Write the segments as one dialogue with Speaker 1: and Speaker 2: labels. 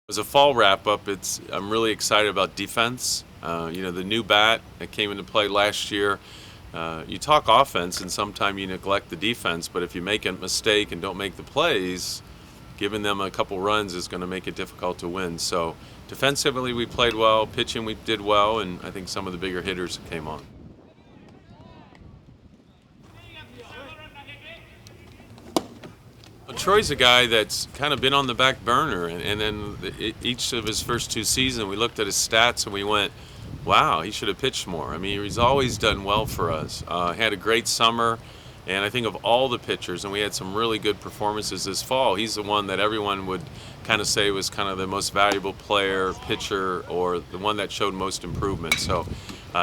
Speaker 1: As a fall wrap-up, I'm really excited about defense. The new bat that came into play last year. You talk offense, and sometimes you neglect the defense. But if you make a mistake and don't make the plays, giving them a couple runs is going to make it difficult to win. So defensively, we played well. Pitching, we did well, and I think some of the bigger hitters came on. Troy's a guy that's kind of been on the back burner, and then each of his first two seasons, we looked at his stats and we went, wow, he should have pitched more. I mean, he's always done well for us. Had a great summer, and I think of all the pitchers, and we had some really good performances this fall, he's the one that everyone would kind of say was kind of the most valuable player, pitcher, or the one that showed most improvement. So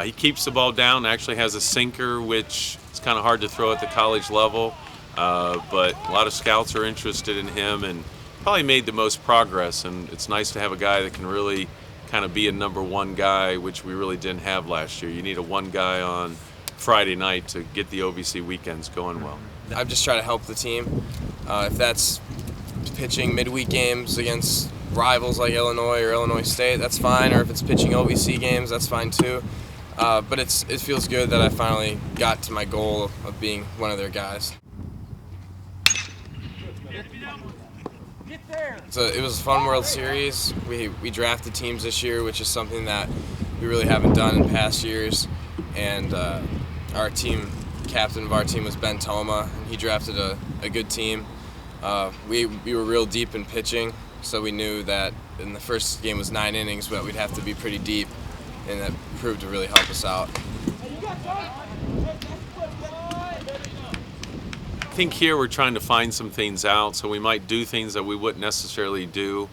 Speaker 1: he keeps the ball down, actually has a sinker, which is kind of hard to throw at the college level. But a lot of scouts are interested in him and probably made the most progress, and it's nice to have a guy that can really kind of be a number one guy, which we really didn't have last year. You need a one guy on Friday night to get the OVC weekends going well.
Speaker 2: I've just tried to help the team. If that's pitching midweek games against rivals like Illinois or Illinois State, that's fine, or if it's pitching OVC games, that's fine too. But it feels good that I finally got to my goal of being one of their guys. So it was a fun World Series. We drafted teams this year, which is something that we really haven't done in past years. And our captain of our team was Ben Toma, and he drafted a good team. We were real deep in pitching, so we knew that in the first game was 9 innings, but we'd have to be pretty deep, and that proved to really help us out.
Speaker 1: I think here we're trying to find some things out, so we might do things that we wouldn't necessarily do.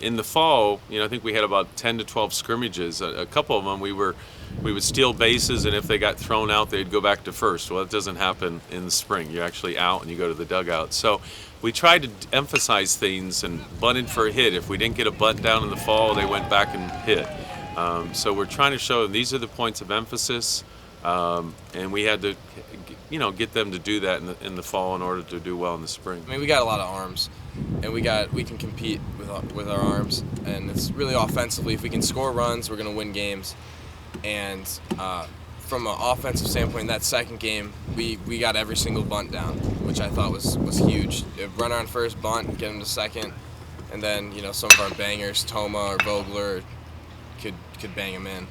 Speaker 1: In the fall, I think we had about 10 to 12 scrimmages. A couple of them we would steal bases, and if they got thrown out, they'd go back to first. Well, that doesn't happen in the spring. You're actually out and you go to the dugout. So we tried to emphasize things and bunted for a hit. If we didn't get a bunt down in the fall, they went back and hit. So we're trying to show them these are the points of emphasis, and we had to get them to do that in the fall in order to do well in the spring.
Speaker 2: I mean, we got a lot of arms, and we can compete with our arms, and it's really offensively. If we can score runs, we're going to win games. And from an offensive standpoint, that second game, we got every single bunt down, which I thought was huge. Runner on first, bunt, get him to second, and then some of our bangers, Toma or Vogler, could bang him in.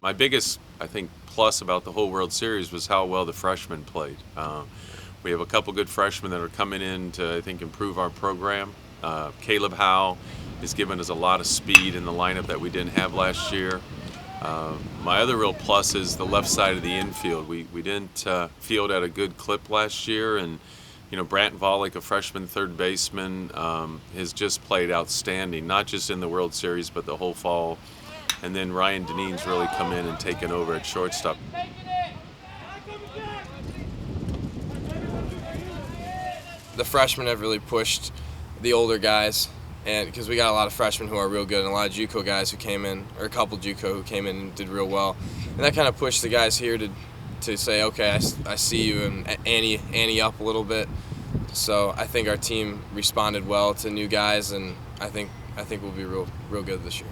Speaker 1: My biggest, I think, plus about the whole World Series was how well the freshmen played. We have a couple good freshmen that are coming in to, I think, improve our program. Caleb Howe has given us a lot of speed in the lineup that we didn't have last year. My other real plus is the left side of the infield. We didn't field at a good clip last year, and Brant Volek, a freshman third baseman, has just played outstanding, not just in the World Series but the whole fall. And then Ryan Deneen's really come in and taken over at shortstop.
Speaker 2: The freshmen have really pushed the older guys, and because we got a lot of freshmen who are real good and a lot of JUCO guys who came in, or a couple JUCO who came in and did real well. And that kind of pushed the guys here to say, okay, I see you, and ante up a little bit. So I think our team responded well to new guys, and I think we'll be real good this year.